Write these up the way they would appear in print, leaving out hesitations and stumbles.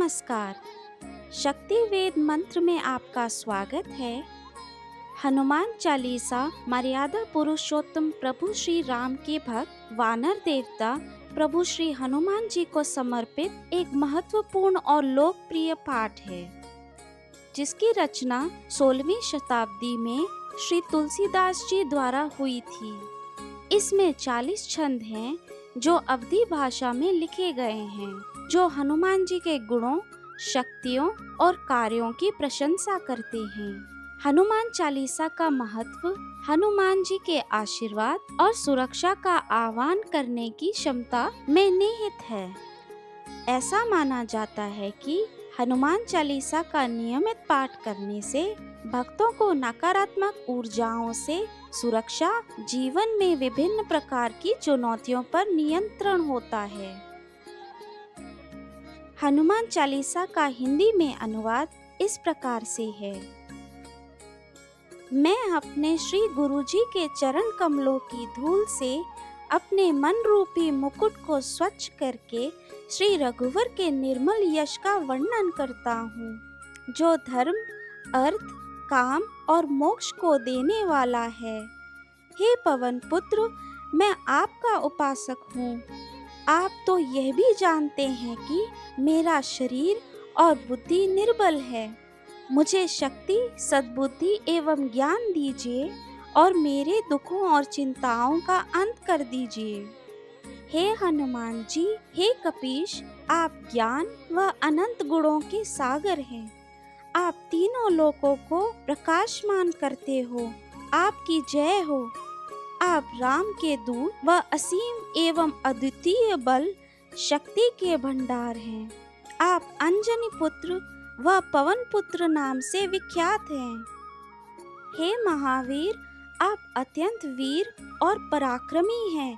नमस्कार। शक्ति वेद मंत्र में आपका स्वागत है। हनुमान चालीसा मर्यादा पुरुषोत्तम प्रभु श्री राम के भक्त वानर देवता प्रभु श्री हनुमान जी को समर्पित एक महत्वपूर्ण और लोकप्रिय पाठ है, जिसकी रचना 16वीं शताब्दी में श्री तुलसीदास जी द्वारा हुई थी। इसमें 40 छंद हैं जो अवधी भाषा में लिखे गए हैं, जो हनुमान जी के गुणों, शक्तियों और कार्यों की प्रशंसा करते हैं। हनुमान चालीसा का महत्व हनुमान जी के आशीर्वाद और सुरक्षा का आह्वान करने की क्षमता में निहित है। ऐसा माना जाता है कि हनुमान चालीसा का नियमित पाठ करने से भक्तों को नकारात्मक ऊर्जाओं से सुरक्षा, जीवन में विभिन्न प्रकार की चुनौतियों पर नियंत्रण होता है। हनुमान चालीसा का हिंदी में अनुवाद इस प्रकार से है। मैं अपने श्री गुरुजी के चरण कमलों की धूल से अपने मन रूपी मुकुट को स्वच्छ करके श्री रघुवर के निर्मल यश का वर्णन करता हूँ, जो धर्म, अर्थ, काम और मोक्ष को देने वाला है। हे पवन पुत्र, मैं आपका उपासक हूँ। आप तो यह भी जानते हैं कि मेरा शरीर और बुद्धि निर्बल है। मुझे शक्ति, सद्बुद्धि एवं ज्ञान दीजिए और मेरे दुखों और चिंताओं का अंत कर दीजिए। हे हनुमान जी, हे कपीश, आप ज्ञान व अनंत गुणों के सागर हैं। आप तीनों लोकों को प्रकाशमान करते हो। आपकी जय हो। आप राम के दूत व असीम एवं अद्वितीय बल, शक्ति के भंडार हैं। आप अंजनी पुत्र व पवन पुत्र नाम से विख्यात हैं। हे महावीर, आप अत्यंत वीर और पराक्रमी हैं।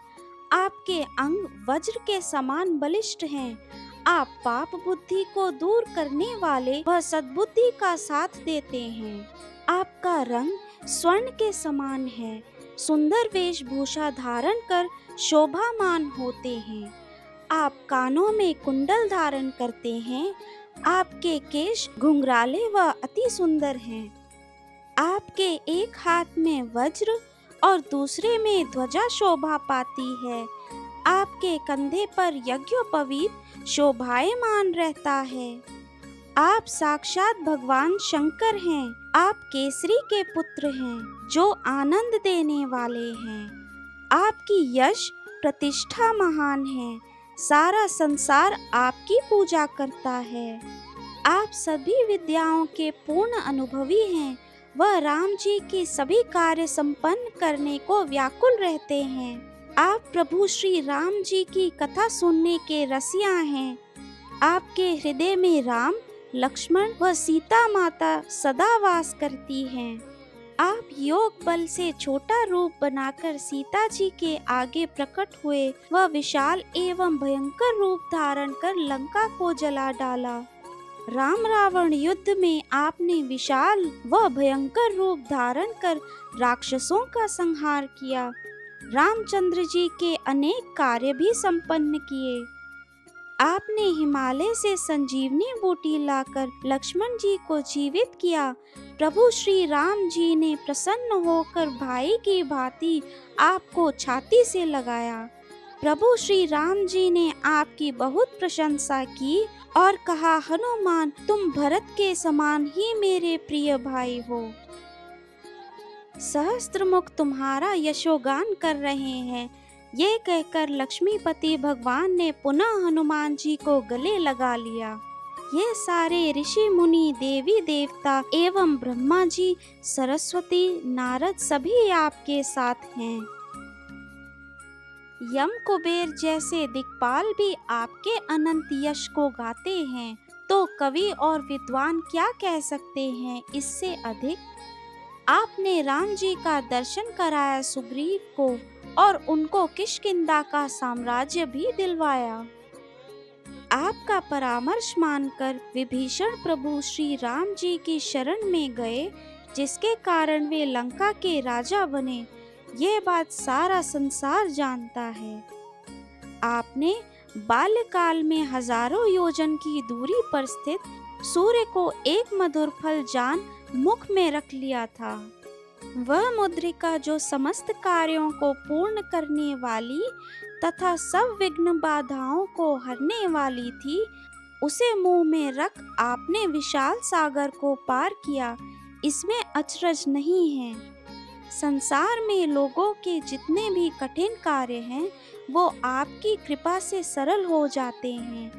आपके अंग वज्र के समान बलिष्ठ हैं। आप पाप बुद्धि को दूर करने वाले व सद्बुद्धि का साथ देते हैं। आपका रंग स्वर्ण के समान है। सुंदर वेशभूषा धारण कर शोभामान होते हैं। आप कानों में कुंडल धारण करते हैं। आपके केश घुंघराले व अति सुंदर हैं। आपके एक हाथ में वज्र और दूसरे में ध्वजा शोभा पाती है। आपके कंधे पर यज्ञोपवीत शोभायमान रहता है। आप साक्षात भगवान शंकर हैं। आप केसरी के पुत्र हैं, जो आनंद देने वाले हैं। आपकी यश प्रतिष्ठा महान है। सारा संसार आपकी पूजा करता है। आप सभी विद्याओं के पूर्ण अनुभवी हैं। वह राम जी के सभी कार्य संपन्न करने को व्याकुल रहते हैं। आप प्रभु श्री राम जी की कथा सुनने के रसिया हैं। आपके हृदय में राम, लक्ष्मण व सीता माता सदा वास करती हैं। आप योग बल से छोटा रूप बनाकर सीता जी के आगे प्रकट हुए व विशाल एवं भयंकर रूप धारण कर लंका को जला डाला। राम रावण युद्ध में आपने विशाल व भयंकर रूप धारण कर राक्षसों का संहार किया। रामचंद्र जी के अनेक कार्य भी संपन्न किए। आपने हिमालय से संजीवनी बूटी लाकर लक्ष्मण जी को जीवित किया। प्रभु श्री राम जी ने प्रसन्न होकर भाई की भांति आपको छाती से लगाया। प्रभु श्री राम जी ने आपकी बहुत प्रशंसा की और कहा, हनुमान, तुम भरत के समान ही मेरे प्रिय भाई हो। सहस्त्रमुख तुम्हारा यशोगान कर रहे हैं। ये कहकर लक्ष्मीपति भगवान ने पुनः हनुमान जी को गले लगा लिया। ये सारे ऋषि मुनि, देवी देवता एवं ब्रह्मा जी, सरस्वती, नारद सभी आपके साथ हैं। यम, कुबेर जैसे दिक्पाल भी आपके अनंत यश को गाते हैं। तो कवि और विद्वान क्या कह सकते हैं इससे अधिक। आपने राम जी का दर्शन कराया सुग्रीव को और उनको किष्किंधा का साम्राज्य भी दिलवाया। आपका परामर्श मानकर विभीषण प्रभु श्री राम जी की शरण में गए, जिसके कारण वे लंका के राजा बने। ये बात सारा संसार जानता है। आपने बाल्यकाल में हजारों योजन की दूरी पर स्थित सूर्य को एक मधुर फल जान मुख में रख लिया था। वह मुद्रिका जो समस्त कार्यों को पूर्ण करने वाली तथा सब विघ्न बाधाओं को हरने वाली थी, उसे मुंह में रख आपने विशाल सागर को पार किया, इसमें अचरज नहीं है। संसार में लोगों के जितने भी कठिन कार्य हैं, वो आपकी कृपा से सरल हो जाते हैं।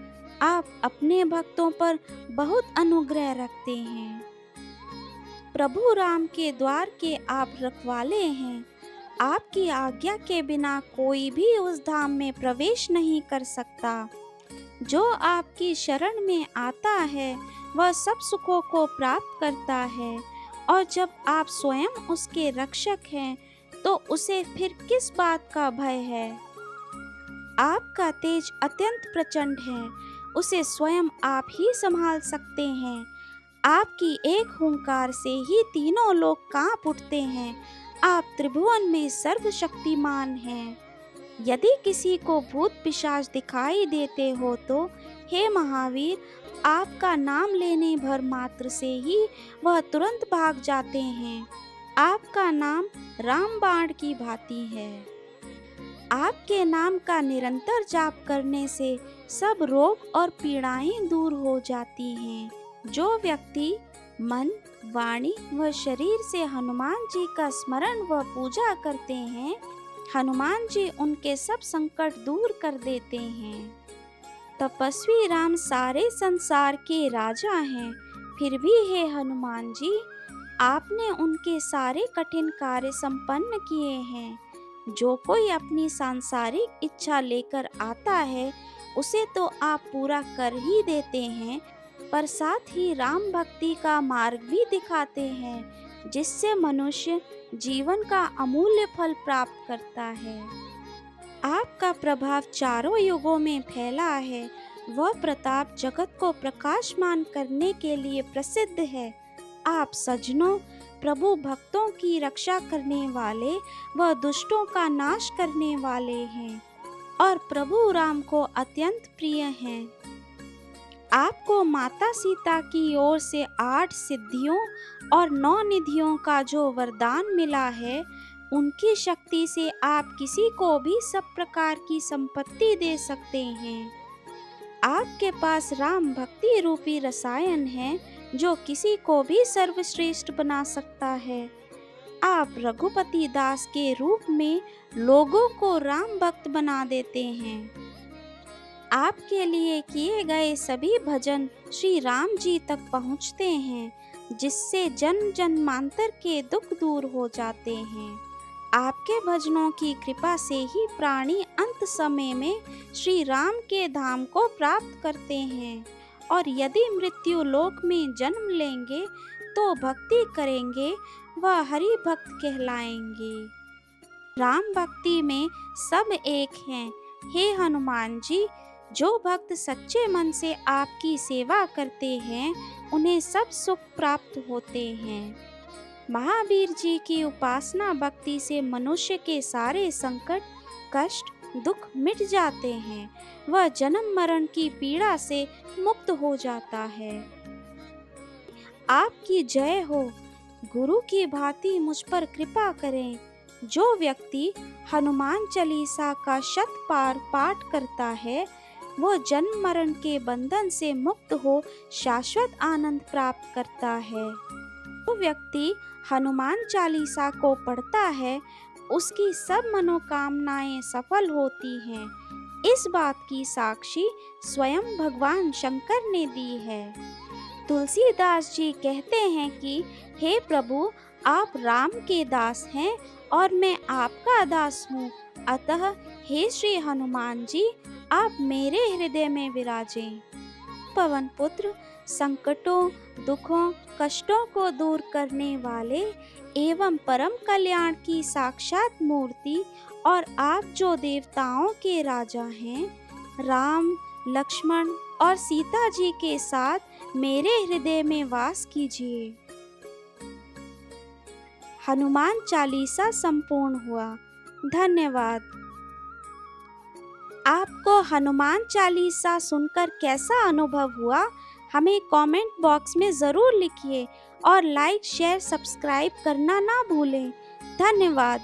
आप अपने भक्तों पर बहुत अनुग्रह रखते हैं। प्रभु राम के द्वार के आप रखवाले हैं। आपकी आज्ञा के बिना कोई भी उस धाम में प्रवेश नहीं कर सकता। जो आपकी शरण में आता है वह सब सुखों को प्राप्त करता है, और जब आप स्वयं उसके रक्षक हैं तो उसे फिर किस बात का भय है। आपका तेज अत्यंत प्रचंड है, उसे स्वयं आप ही संभाल सकते हैं। आपकी एक हुंकार से ही तीनों लोग कांप उठते हैं। आप त्रिभुवन में सर्वशक्तिमान हैं। यदि किसी को भूत पिशाच दिखाई देते हो तो हे महावीर, आपका नाम लेने भर मात्र से ही वह तुरंत भाग जाते हैं। आपका नाम रामबाण की भांति है। आपके नाम का निरंतर जाप करने से सब रोग और पीड़ाएं दूर हो जाती हैं। जो व्यक्ति मन, वाणी व शरीर से हनुमान जी का स्मरण व पूजा करते हैं, हनुमान जी उनके सब संकट दूर कर देते हैं। तपस्वी राम सारे संसार के राजा हैं, फिर भी हे हनुमान जी, आपने उनके सारे कठिन कार्य संपन्न किए हैं। जो कोई अपनी सांसारिक इच्छा लेकर आता है, उसे तो आप पूरा कर ही देते हैं, पर साथ ही राम भक्ति का मार्ग भी दिखाते हैं, जिससे मनुष्य जीवन का अमूल्य फल प्राप्त करता है। आपका प्रभाव चारों युगों में फैला है। वह प्रताप जगत को प्रकाशमान करने के लिए प्रसिद्ध है। आप सज्जनों, प्रभु भक्तों की रक्षा करने वाले व दुष्टों का नाश करने वाले हैं, और प्रभु राम को अत्यंत प्रिय हैं। आपको माता सीता की ओर से 8 सिद्धियों और 9 निधियों का जो वरदान मिला है, उनकी शक्ति से आप किसी को भी सब प्रकार की संपत्ति दे सकते हैं। आपके पास राम भक्ति रूपी रसायन है, जो किसी को भी सर्वश्रेष्ठ बना सकता है। आप रघुपति दास के रूप में लोगों को राम भक्त बना देते हैं। आपके लिए किए गए सभी भजन श्री राम जी तक पहुँचते हैं, जिससे जन्म जन्मांतर के दुख दूर हो जाते हैं। आपके भजनों की कृपा से ही प्राणी अंत समय में श्री राम के धाम को प्राप्त करते हैं, और यदि मृत्यु लोक में जन्म लेंगे तो भक्ति करेंगे, वह हरि भक्त कहलाएंगे। राम भक्ति में सब एक हैं। हे हनुमान जी, जो भक्त सच्चे मन से आपकी सेवा करते हैं, उन्हें सब सुख प्राप्त होते हैं। महावीर जी की उपासना भक्ति से मनुष्य के सारे संकट, कष्ट, दुख मिट जाते हैं। वह जन्म मरण की पीड़ा से मुक्त हो जाता है। आपकी जय हो। गुरु की भांति मुझ पर कृपा करें। जो व्यक्ति हनुमान चालीसा का 100 बार पाठ करता है, वो जन्म मरण के बंधन से मुक्त हो शाश्वत आनंद प्राप्त करता है। जो व्यक्ति हनुमान चालीसा को पढ़ता है, उसकी सब मनोकामनाएं सफल होती हैं। इस बात की साक्षी स्वयं भगवान शंकर ने दी है। तुलसीदास जी कहते हैं कि हे प्रभु, आप राम के दास हैं और मैं आपका दास हूँ, अतः हे श्री हनुमान जी, आप मेरे हृदय में विराजें। पवन पुत्र, संकटों, दुखों, कष्टों को दूर करने वाले एवं परम कल्याण की साक्षात मूर्ति, और आप जो देवताओं के राजा हैं, राम, लक्ष्मण और सीता जी के साथ मेरे हृदय में वास कीजिए। हनुमान चालीसा संपूर्ण हुआ। धन्यवाद। आपको हनुमान चालीसा सुनकर कैसा अनुभव हुआ, हमें कमेंट बॉक्स में ज़रूर लिखिए और लाइक शेयर सब्सक्राइब करना ना भूलें। धन्यवाद।